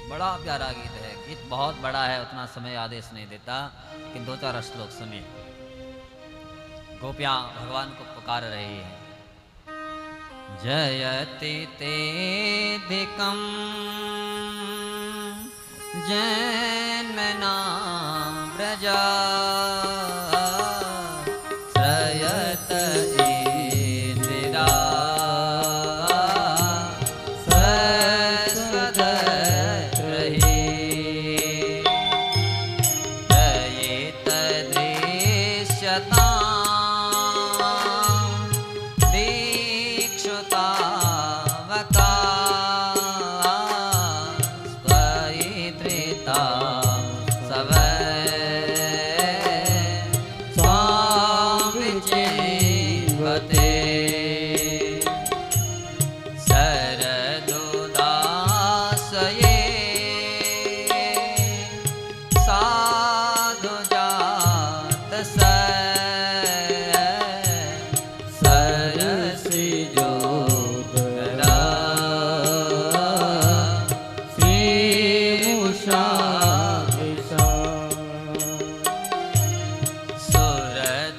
बड़ा प्यारा गीत है। गीत बहुत बड़ा है, उतना समय आदेश नहीं देता, लेकिन दो चार श्लोक सुनिए। गोपियां भगवान को पुकार रही है। जयति तेधिकं जन्मना व्रजा श्रयत इंदिरा सस्वदत्रहि जयेत दृश्यतां दीक्षुतावका स्वयित्रिता स्वामिचिन्वते शरदुदासये साधुजात सरसिजोदरा श्रीमुषा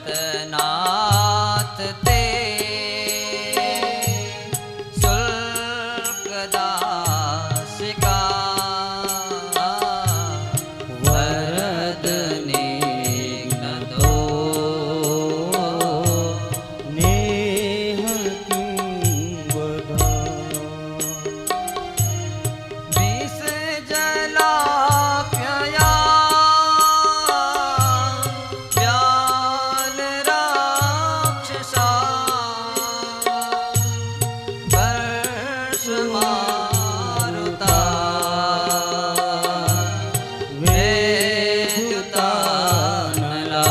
सुरतनाथ ते शुल्कदासिका वरदनिघ्नतो नेह किं वदा विषजलाप्यया व्यालराक्षसा वर्षमारुता वेदुतानला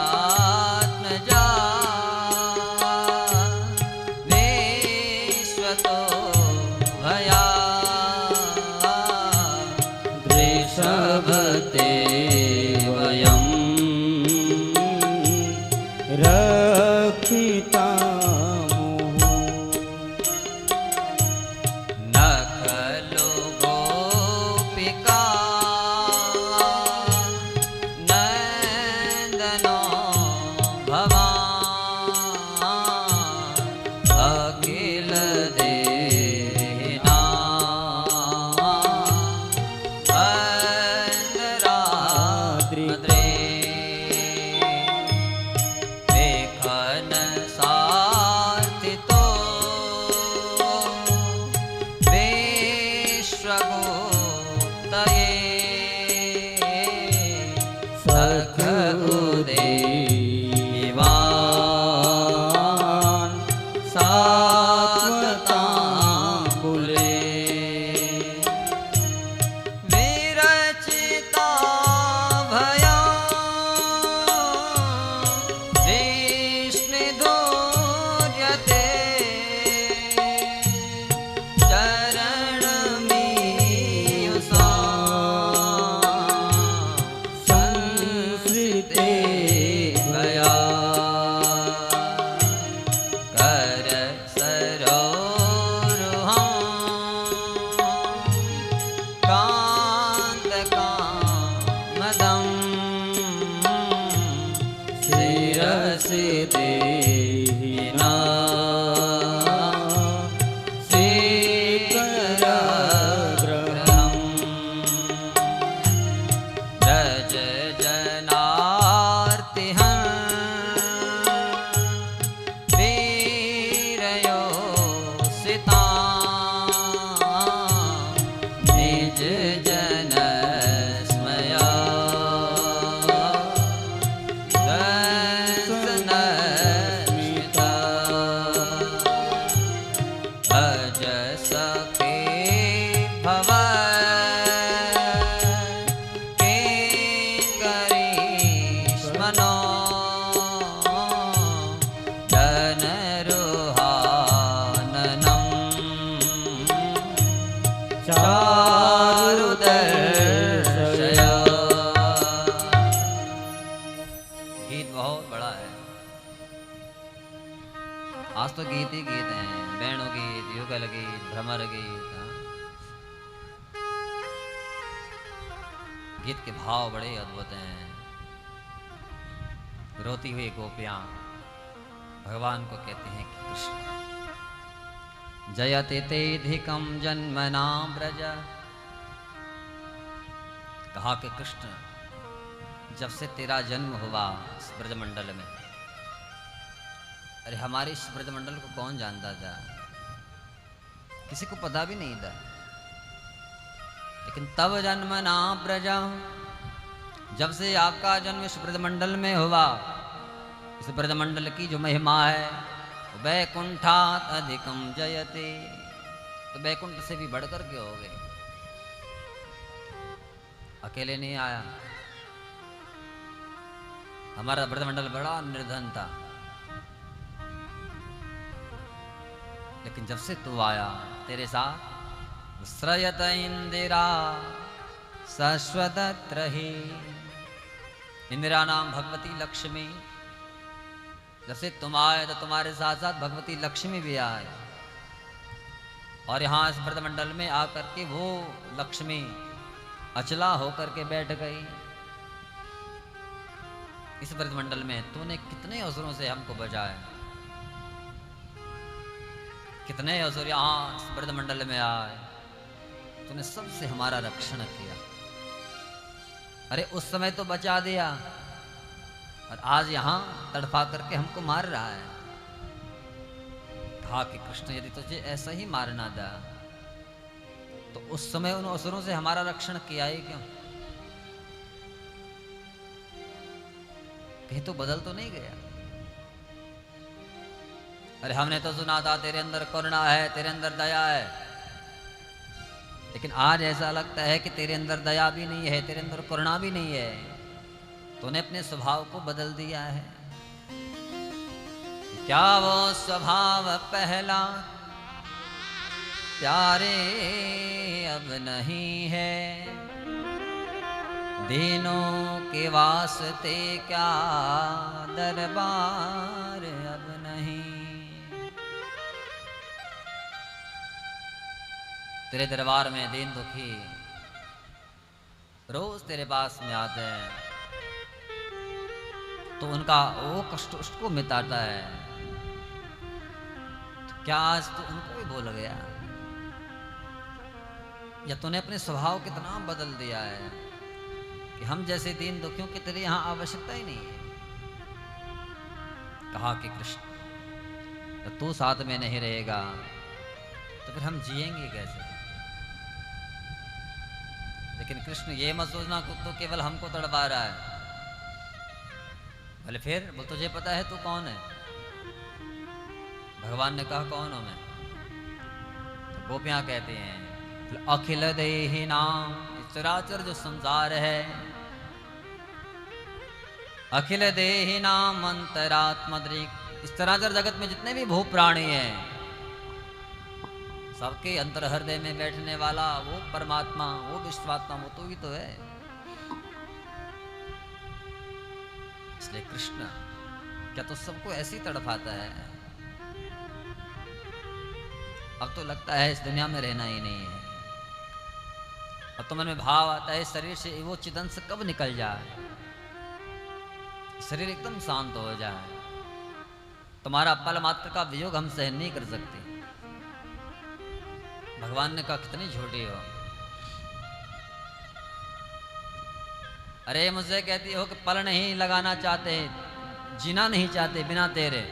वृषमयात्मजा विश्वतो भया वृषभते वयम् रक्षितामो न खलु गोपिका नन्दनो भवान् अखिल देहिना अन्दराद्रिद्रे लेखन सार्थितो विश्वगुप्तये सख उदेवान् सात्वताम्बुले विरचिता भया विष्णुदूर्यते चरणमीयुषा संस्कृते भया कर सरोरुहं कान्तकामदं शिरसि देहिना श्रीकरग्रहम् रज जनार्तिहं वीरयोषिता निज जन स्मया दर्शनस्मिता भज सखे भव किङ्करीष्मनो जनरुहाननम् गीत हैं, वेणु गीत, युगल गीत, भ्रमर गीत। हाँ। गीत के भाव बड़े अद्भुत हैं। रोती हुई गोपियां भगवान को कहते हैं कि कृष्ण जयते तेधिकम जन्मना ब्रज। कहा कि कृष्ण जब से तेरा जन्म हुआ इस ब्रजमंडल में, अरे हमारे इस ब्रजमंडल को कौन जानता था? किसी को पता भी नहीं था। लेकिन तब जन्मना ब्रज, जब से आपका जन्म इस ब्रजमंडल में हुआ, इस ब्रजमंडल की जो महिमा है वैकुंठात अधिकम जयते, तो वैकुंठ से भी बढ़कर के हो गए। अकेले नहीं आया, हमारा ब्रजमंडल बड़ा निर्धन था, लेकिन जब से तू आया तेरे साथ श्रयत इंदिरा शाश्वत रही। इंदिरा नाम भगवती लक्ष्मी, जैसे तुम आए तो तुम्हारे साथ साथ भगवती लक्ष्मी भी आए, और यहाँ इस ब्रजमंडल में आकर के वो लक्ष्मी अचला होकर के बैठ गई। इस ब्रजमंडल में तूने कितने असुरों से हमको बचाया, कितने असुर यहाँ इस ब्रजमंडल में आए, तूने सबसे हमारा रक्षण किया। अरे उस समय तो बचा दिया, और आज यहां तड़पा करके हमको मार रहा है। कहा कि कृष्ण यदि तुझे ऐसा ही मारना था तो उस समय उन असुरों से हमारा रक्षण किया ही क्यों? कहीं तो बदल तो नहीं गया? अरे हमने तो सुना था तेरे अंदर करुणा है, तेरे अंदर दया है, लेकिन आज ऐसा लगता है कि तेरे अंदर दया भी नहीं है, तेरे अंदर करुणा भी नहीं है। तूने अपने स्वभाव को बदल दिया है। क्या वो स्वभाव पहला प्यारे अब नहीं है, दिनों के वास्ते क्या दरबार अब नहीं। तेरे दरबार में दीन दुखी रोज तेरे पास में आते हैं, तो उनका वो कष्ट उसको मिटाता है। तो क्या आज तो उनको भी भूल गया, या तूने अपने स्वभाव कितना बदल दिया है कि हम जैसे दीन दुखियों की तेरी यहां आवश्यकता ही नहीं है। कहा कि कृष्ण जब तू साथ में नहीं रहेगा तो फिर हम जिएंगे कैसे? लेकिन कृष्ण ये मत सोचना कि तो केवल हमको तड़पा रहा है। बोले फिर बोल तुझे पता है तू कौन है? भगवान ने कहा कौन हूं मैं? तो गोपियां कहती हैं अखिल देहि नाम, चराचर जो संसार है, अखिल देहि नाम अंतरात्मद्रिक, इस चराचर जगत में जितने भी भू प्राणी हैं सबके अंतर हृदय में बैठने वाला वो परमात्मा, वो विश्वात्मा, वो तो ही तो है। इसलिए कृष्ण क्या तो सबको ऐसे ही तड़पाता है? अब तो लगता है इस दुनिया में रहना ही नहीं है। अब तो मन में भाव आता है शरीर से वो चिदंश कब निकल जाए, शरीर एकदम शांत हो जाए। तुम्हारा पल मात्र का वियोग हम सहन नहीं कर सकते। भगवान ने कहा कितनी झूठी हो। अरे मुझसे कहती हो कि पल नहीं लगाना चाहते, जीना नहीं चाहते बिना तेरे,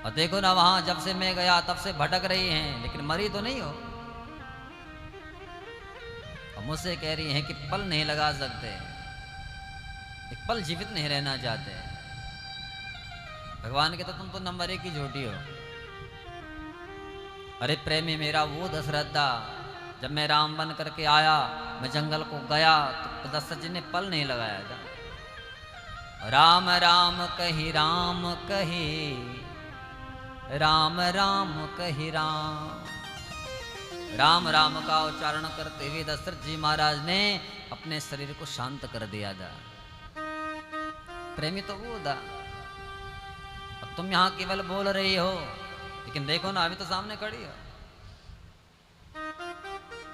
और देखो ना वहां जब से मैं गया तब से भटक रही हैं, लेकिन मरी तो नहीं हो। और मुझसे कह रही हैं कि पल नहीं लगा सकते, एक पल जीवित नहीं रहना चाहते। भगवान कहते तुम तो नंबर 1 की झूठी हो। अरे प्रेमी मेरा वो दशरथ था, जब मैं राम बन करके आया, मैं जंगल को गया तो दशरथ जी ने पल नहीं लगाया था। राम राम कही राम कही, राम राम कही राम, राम राम का उच्चारण करते हुए दशरथ जी महाराज ने अपने शरीर को शांत कर दिया था। प्रेमी तो वो था। अब तुम यहां केवल बोल रही हो लेकिन देखो ना अभी तो सामने खड़ी है।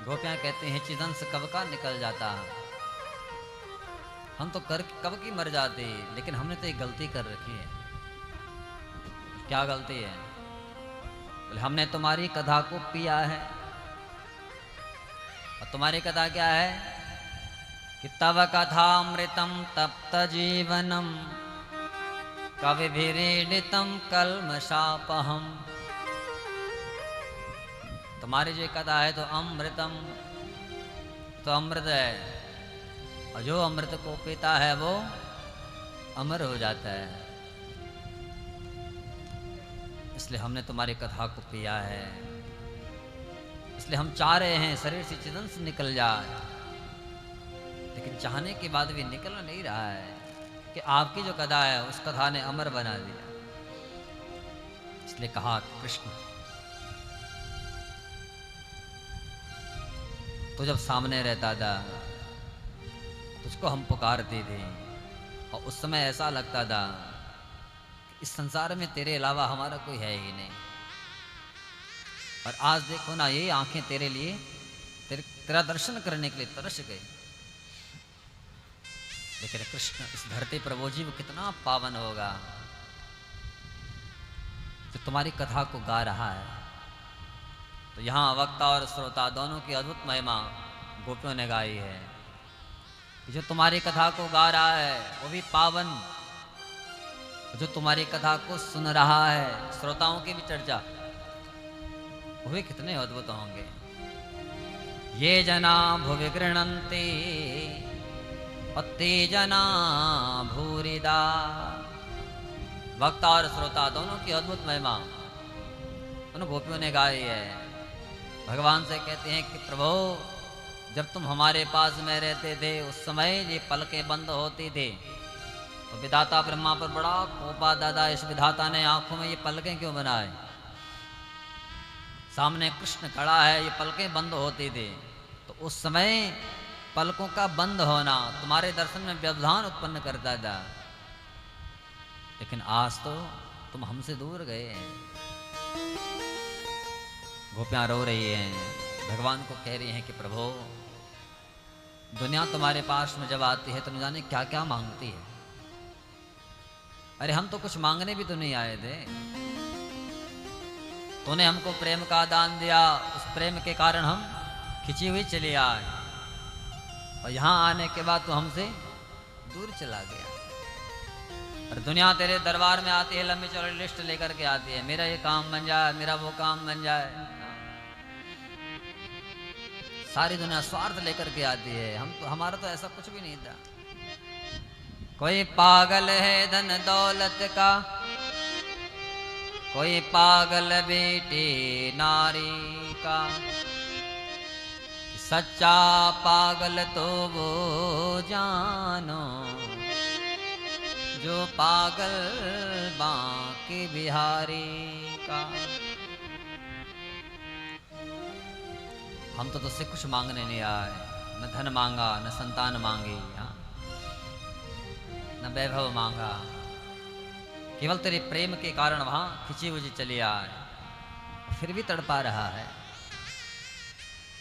गोपियां कहते हैं चिदंस कब का निकल जाता, हम तो कर कब की मर जाते, लेकिन हमने तो एक गलती कर रखी है। क्या गलती है? बोले हमने तुम्हारी कथा को पिया है। और तुम्हारी कथा क्या है कि तव कथामृतम तप्त जीवनम कविभिरीडितम कल्मषापहम। तुम्हारी जो कथा है तो अमृतम, तो अमृत है, और जो अमृत को पीता है वो अमर हो जाता है। इसलिए हमने तुम्हारी कथा को पिया है, इसलिए हम चाह रहे हैं शरीर से चिदंस निकल जाए, लेकिन चाहने के बाद भी निकल नहीं रहा है कि आपकी जो कथा है उस कथा ने अमर बना दिया। इसलिए कहा कृष्ण तो जब सामने रहता था तुझको हम पुकारते थे, और उस समय ऐसा लगता था कि इस संसार में तेरे अलावा हमारा कोई है ही नहीं। और आज देखो ना ये आंखें तेरे लिए तेरा दर्शन करने के लिए तरस गई। लेकिन कृष्ण इस धरती पर वो जीव कितना पावन होगा जो तुम्हारी कथा को गा रहा है। तो यहाँ वक्ता और श्रोता दोनों की अद्भुत महिमा गोपियों ने गाई है। जो तुम्हारी कथा को गा रहा है वो भी पावन, जो तुम्हारी कथा को सुन रहा है श्रोताओं की भी चर्चा, वो भी कितने अद्भुत होंगे। ये जना भुवि गृह्णन्ति पत्ते जना भूरिदा। वक्ता और श्रोता दोनों की अद्भुत महिमा उन गोपियों ने गाई है। भगवान से कहते हैं कि प्रभु जब तुम हमारे पास में रहते थे उस समय ये पलकें बंद होती थी, तो विधाता ब्रह्मा पर बड़ा कोपा दादा, इस विधाता ने आंखों में ये पलकें क्यों बनाए। सामने कृष्ण खड़ा है, ये पलकें बंद होती थी, तो उस समय पलकों का बंद होना तुम्हारे दर्शन में व्यवधान उत्पन्न करता था। लेकिन आज तो तुम हमसे दूर गए हैं। गोपियां रो रही हैं, भगवान को कह रही हैं कि प्रभु दुनिया तुम्हारे पास में जब आती है तो न जाने क्या क्या मांगती है। अरे हम तो कुछ मांगने भी तो नहीं आए थे, तूने हमको प्रेम का दान दिया, उस प्रेम के कारण हम खिंची हुई चली आए, और यहाँ आने के बाद तो हमसे दूर चला गया। और दुनिया तेरे दरबार में आती है, लंबी चौड़ी लिस्ट लेकर के आती है, मेरा ये काम बन जाए, मेरा वो काम बन जाए। सारी दुनिया स्वार्थ लेकर के आती है, हम तो हमारा तो ऐसा कुछ भी नहीं था। कोई पागल है धन दौलत का, कोई पागल बेटी नारी का, सच्चा पागल तो वो जानो जो पागल बांके बिहारी का। हम तो तुझसे कुछ मांगने नहीं आए, न धन मांगा, न संतान मांगी, न वैभव मांगा, केवल तेरे प्रेम के कारण वहां खिंची हुई चली आए, फिर भी तड़पा रहा है।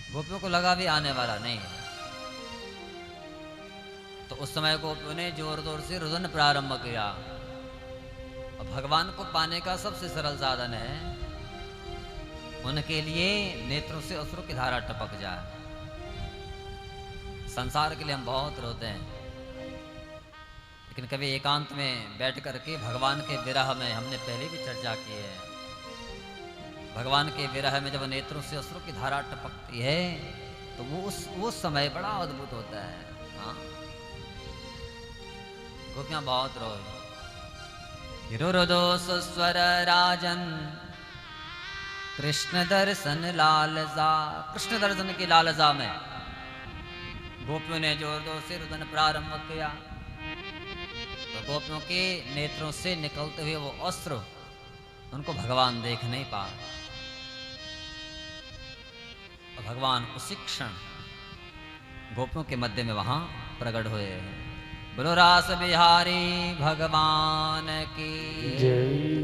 गोपियों को लगा भी आने वाला नहीं है। तो उस समय गोपियों ने जोर जोर से रुदन प्रारंभ किया। और भगवान को पाने का सबसे सरल साधन है उनके लिए नेत्रों से अश्रु की धारा टपक जाए। संसार के लिए हम बहुत रोते हैं, लेकिन कभी एकांत में बैठ करके भगवान के विरह में, हमने पहले भी चर्चा की है, भगवान के विरह में जब नेत्रों से अश्रु की धारा टपकती है तो वो समय बड़ा अद्भुत होता है। हाँ, गोपियां बहुत रोई। रुरुदो सुस्वर राजन कृष्ण दर्शन लालसा। कृष्ण दर्शन की लालसा में गोपियों ने जोर जोर से रुदन प्रारंभ किया। तो गोपियों के नेत्रों से निकलते हुए वो अश्रु उनको भगवान देख नहीं पाए। भगवान उसी क्षण गोपियों के मध्य में वहां प्रकट हुए। बोलो रास बिहारी भगवान की जय।